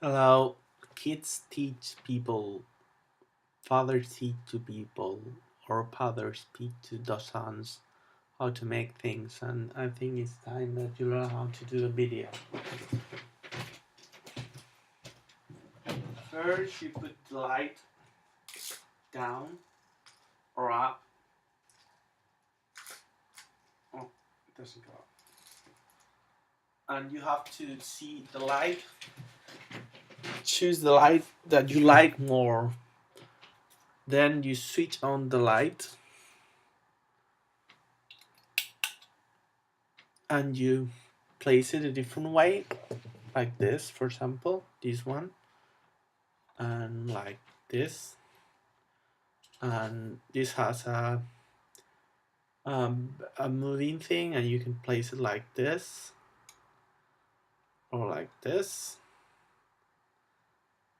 Hello, kids teach people, fathers teach to people, or fathers teach to their sons how to make things, and I think it's time that you learn how to do a video. First, you put the light down or up. Oh, it doesn't go up. And you have to see the light. Choose the light that you like more. Then you switch on the light and you place it a different way, like this, for example, this one, and like this, and this has a moving thing, and you can place it like this or like this,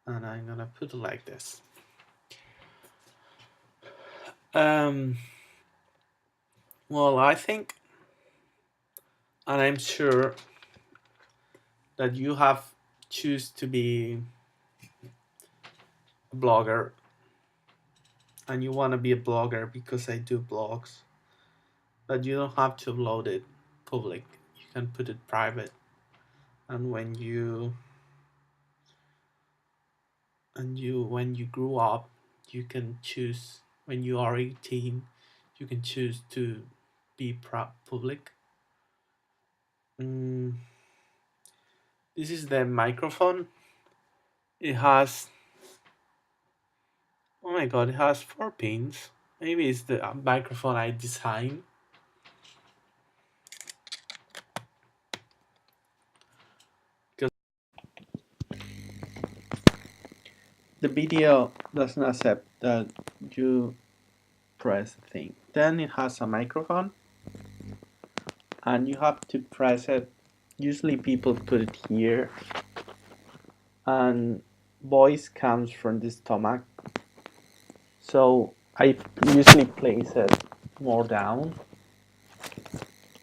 and I'm gonna put it like this. um well, I think, and I'm sure that you have choose to be a blogger, and you want to be a blogger because I do blogs, but you don't have to upload it public. You can put it private, and when you grew up, you can choose. When you are 18, you can choose to be public. mm, this is the microphone. It has, oh my god, it has 4 pins. Maybe it's the microphone I designed. Because the video doesn't accept that you press the thing. Then it has a microphone, and you have to press it. Usually people put it here, and voice comes from the stomach. So I usually place it more down,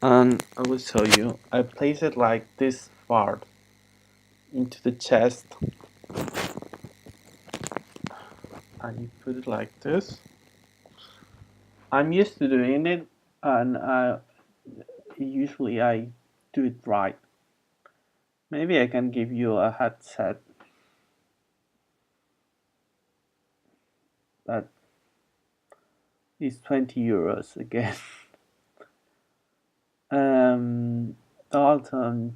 and I will show you. I place it like this far into the chest, and you put it like this. I'm used to doing it, and usually I do it right. Maybe I can give you a headset that is 20 euros again. Also,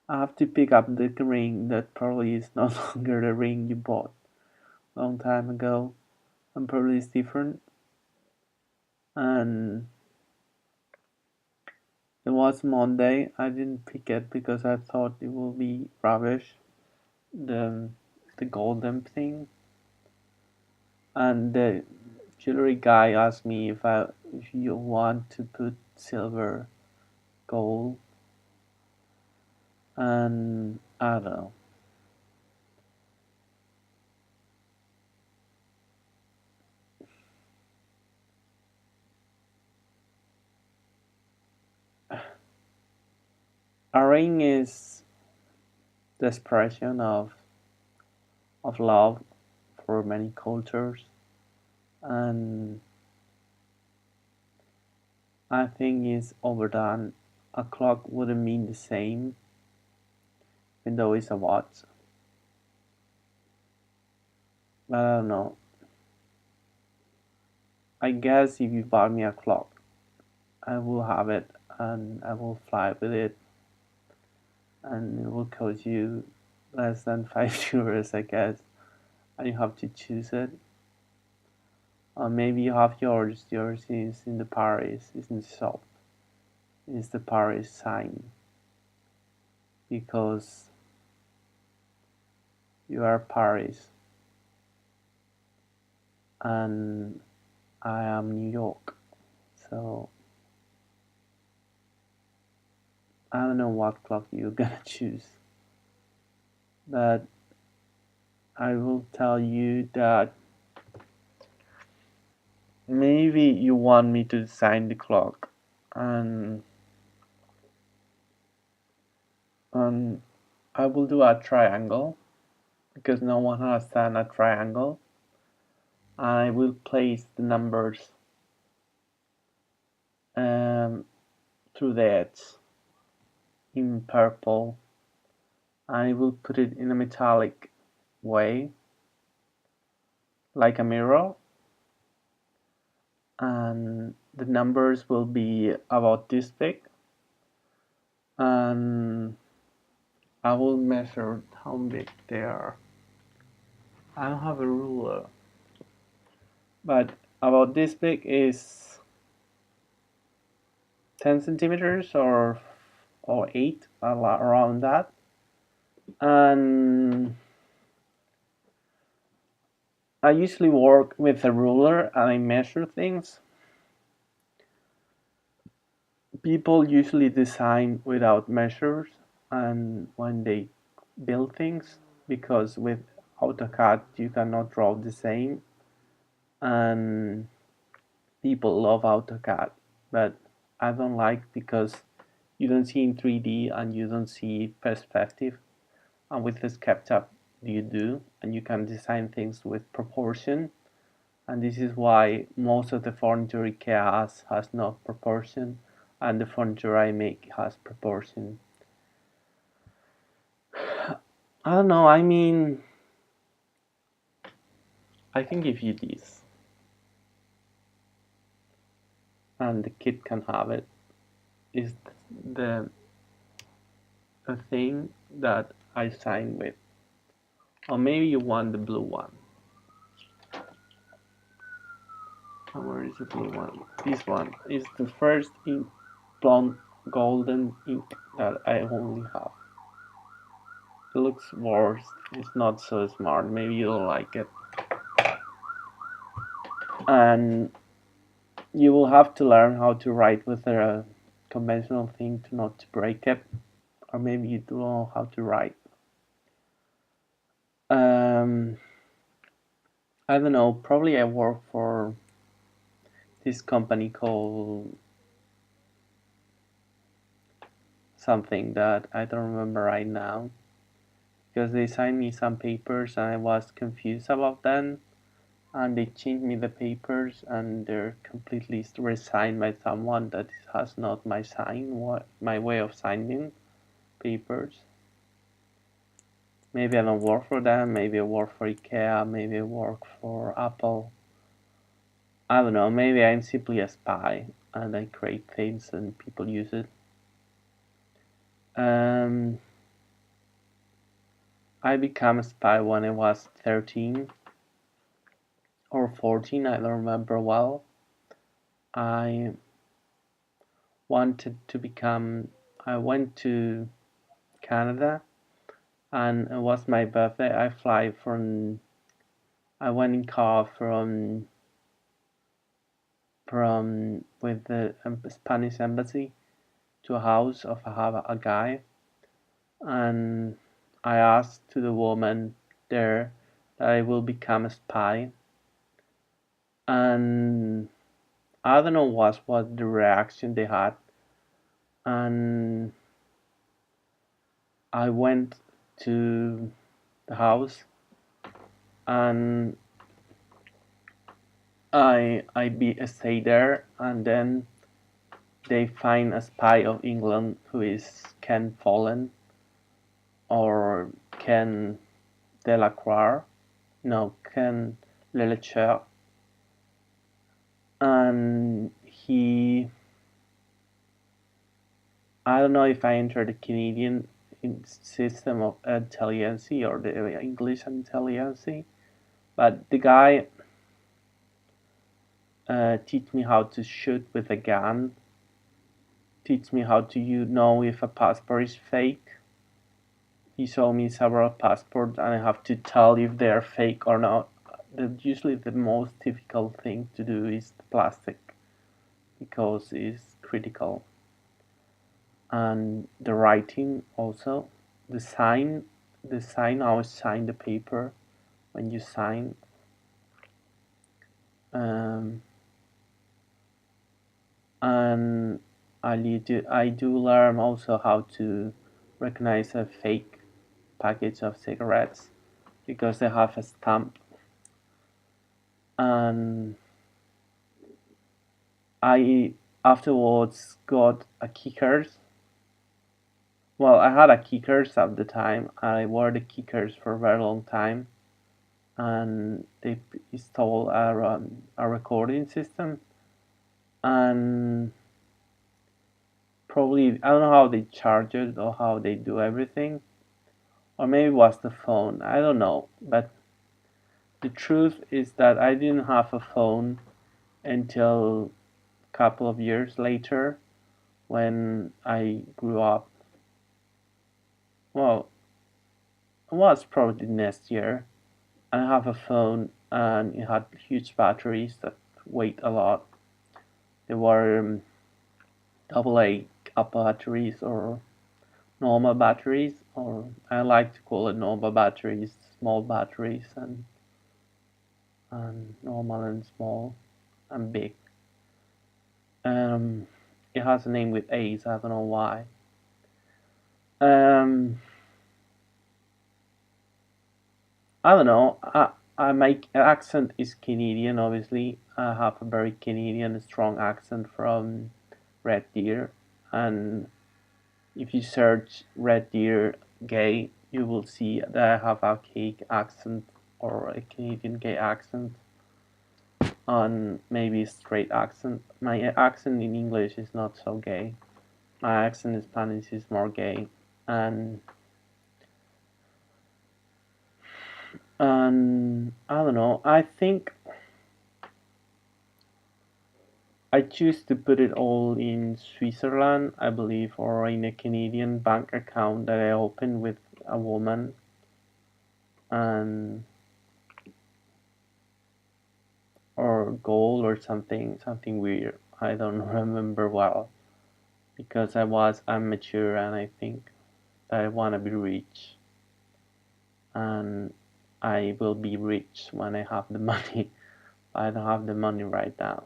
I have to pick up the ring that probably is no longer the ring you bought a long time ago, and probably is different. And it was Monday. I didn't pick it because I thought it will be rubbish, the the golden thing. And the jewelry guy asked me if you want to put silver, gold, and I don't know. A ring is the expression of love for many cultures, and I think it's overdone. A clock wouldn't mean the same, even though it's a watch. But I don't know. I guess if you bought me a clock, I will have it and I will fly with it, and it will cost you less than 5 euros, I guess, and you have to choose it. Or maybe you have yours. Yours is in the Paris, is in the shop. It's the Paris sign because you are Paris and I am New York. So I don't know what clock you're gonna choose, but I will tell you that maybe you want me to design the clock, and and I will do a triangle because no one has done a triangle. I will place the numbers um, through the edge in purple. I will put it in a metallic way, like a mirror, and the numbers will be about this big, and I will measure how big they are. I don't have a ruler, but about this big is 10 centimeters or 8, around that. And I usually work with a ruler and I measure things. People usually design without measures and when they build things, because with AutoCAD you cannot draw the same, and people love AutoCAD, but I don't like, because you don't see in 3D and you don't see perspective, and with the SketchUp you do, and you can design things with proportion, and this is why most of the furniture IKEA has no proportion, and the furniture I make has proportion. I don't know, I mean, I can give you this, and the kid can have it. Is the a thing that I signed with. Or maybe you want the blue one. Where is the blue one? This one is the first ink, blonde golden ink that I only have. It looks worse. It's not so smart. Maybe you don't like it. And you will have to learn how to write with a conventional thing to not to break it. Or maybe you don't know how to write. Um, I don't know. Probably I work for this company called something that I don't remember right now, because they signed me some papers and I was confused about them, and they changed me the papers and they're completely resigned by someone that has not my my way of signing papers. Maybe I don't work for them, maybe I work for IKEA, maybe I work for Apple. I don't know, maybe I'm simply a spy and I create things and people use it. Um, I became a spy when I was 13 or 14, I don't remember well. I wanted to become, I went to Canada and it was my birthday. I went in car from with the Spanish embassy to a house of a guy, and I asked to the woman there that I will become a spy, and I don't know what the reaction they had, and I went to the house and I stay there, and then they find a spy of England who is Ken Follen or Ken Delacroix, no, Ken Lelecher, and I don't know if I entered the Canadian system of intelligence or the English intelligence, but the guy teach me how to shoot with a gun, teach me how to know if a passport is fake. He showed me several passports and I have to tell if they're fake or not. Usually the most difficult thing to do is the plastic, because it's critical. And the writing also, the sign, always sign the paper when you sign. Um, and I do learn also how to recognize a fake package of cigarettes, because they have a stamp, and I afterwards got a kickers. Well, I had a kickers at the time. I wore the kickers for a very long time, and they installed a recording system, and probably I don't know how they charge it or how they do everything, or maybe it was the phone. I don't know, but the truth is that I didn't have a phone until a couple of years later when I grew up. Well, it was probably next year. I have a phone and it had huge batteries that weighed a lot. They were AA batteries or normal batteries, or I like to call it normal batteries, small batteries, and normal and small and big. Um, it has a name with A's. I don't know why. Um, I don't know. My accent is Canadian. Obviously, I have a very Canadian, strong accent from Red Deer, and if you search Red Deer gay, you will see that I have a gay accent or a Canadian gay accent, and maybe a straight accent. My accent in English is not so gay. My accent in Spanish is more gay, and I don't know. I think I choose to put it all in Switzerland, I believe, or in a Canadian bank account that I opened with a woman, and or gold or something weird. I don't remember well because I was immature and I think that I want to be rich, and I will be rich when I have the money. I don't have the money right now,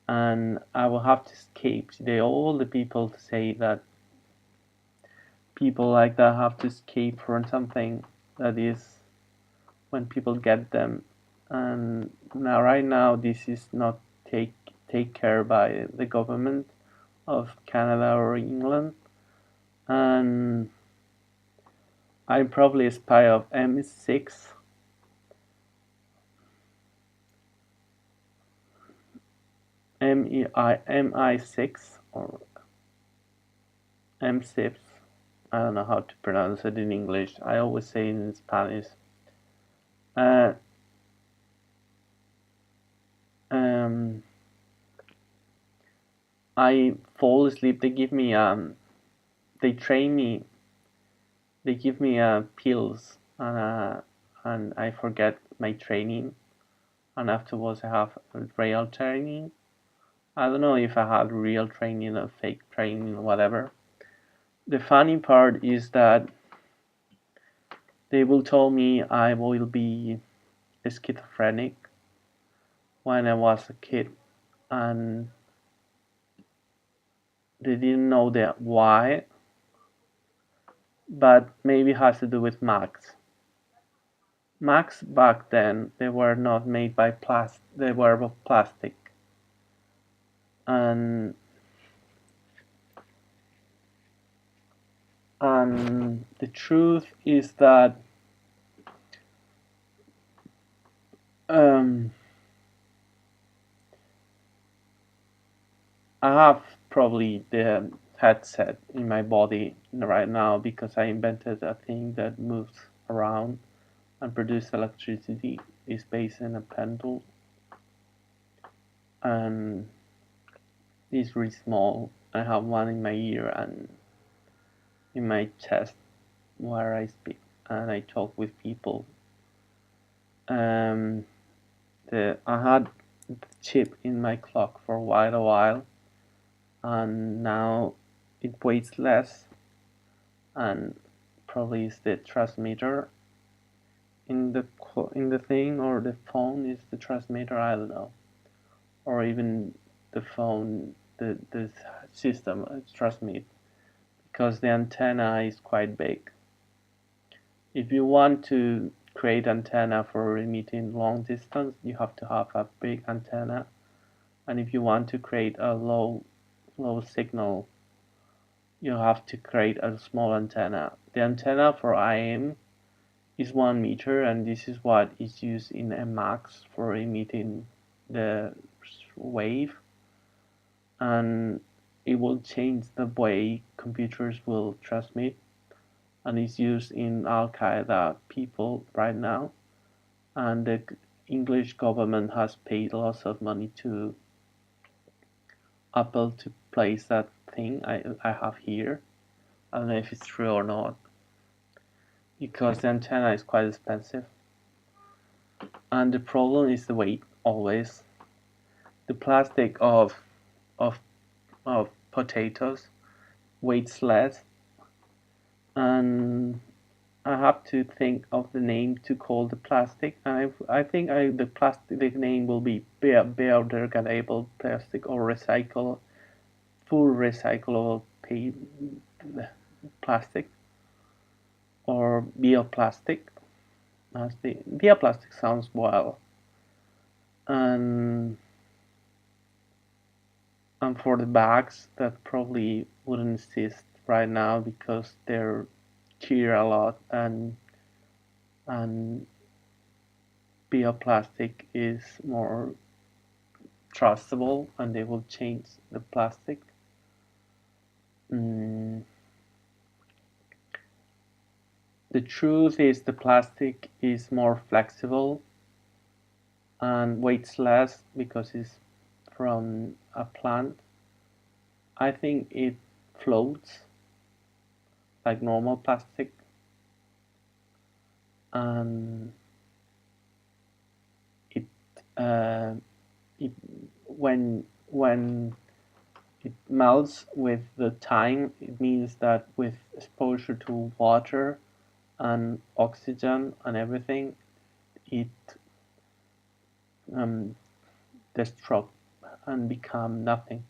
and I will have to escape. All the people say that people like that have to escape from something that is when people get them, and now right now this is not take take care by the government of Canada or England, and I'm probably a spy of M6, MI6 or M6. I don't know how to pronounce it in English. I always say it in Spanish. Uh, um, I fall asleep. They train me. They give me pills, and I forget my training. And afterwards, I have real training. I don't know if I had real training or fake training or whatever. The funny part is that they will tell me I will be schizophrenic when I was a kid, and they didn't know that why, but maybe it has to do with Max. Max back then they were not made by plastic; they were of plastic, and the truth is that um, I have probably the headset in my body right now because I invented a thing that moves around and produces electricity. It's based in a pendulum, and it's really small. I have one in my ear and in my chest where I speak and I talk with people. Um, I had the chip in my clock for quite a while, and now it weighs less, and probably is the transmitter in the thing, or the phone is the transmitter. I don't know, or even the phone, the system transmit, because the antenna is quite big. If you want to create antenna for emitting long distance, you have to have a big antenna. And if you want to create a low signal, you have to create a small antenna. The antenna for IM is 1 meter, and this is what is used in MMAX for emitting the wave, and it will change the way computers will transmit, and it's used in Al-Qaeda people right now, and the English government has paid lots of money to Apple to place that thing I have here. I don't know if it's true or not, because the antenna is quite expensive. And the problem is the weight always. The plastic of potatoes weighs less, and I have to think of the name to call the plastic. I think the name will be biodegradable plastic or full recyclable plastic or bioplastic. As the bioplastic sounds well, and for the bags that probably wouldn't exist right now because they're cheer a lot, and bioplastic is more trustable, and they will change the plastic. The truth is the plastic is more flexible and weighs less because it's from a plant. I think it floats like normal plastic, and it when it melts with the time, it means that with exposure to water and oxygen and everything, it destruct and become nothing.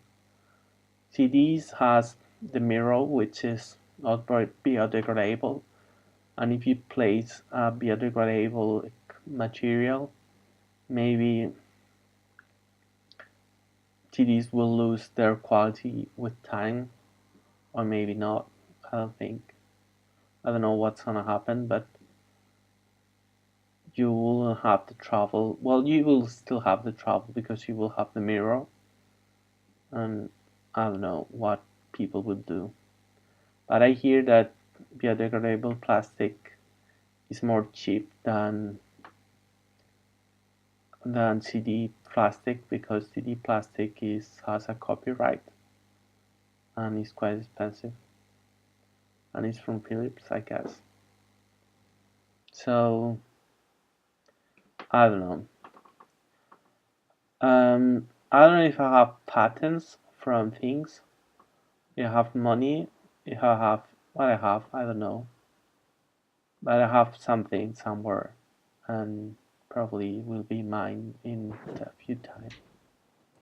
CDs has the mirror, which is not very biodegradable, and if you place a biodegradable material, maybe CDs will lose their quality with time, or maybe not. I don't know what's gonna happen, but you will have the trouble. Well, you will still have the trouble because you will have the mirror, and I don't know what people would do. But I hear that biodegradable plastic is more cheap than CD plastic, because CD plastic has a copyright and is quite expensive, and it's from Philips, I guess. So I don't know. I don't know if I have patents from things. If I have money, if I have what I have, I don't know. But I have something somewhere, and probably will be mine in a few times.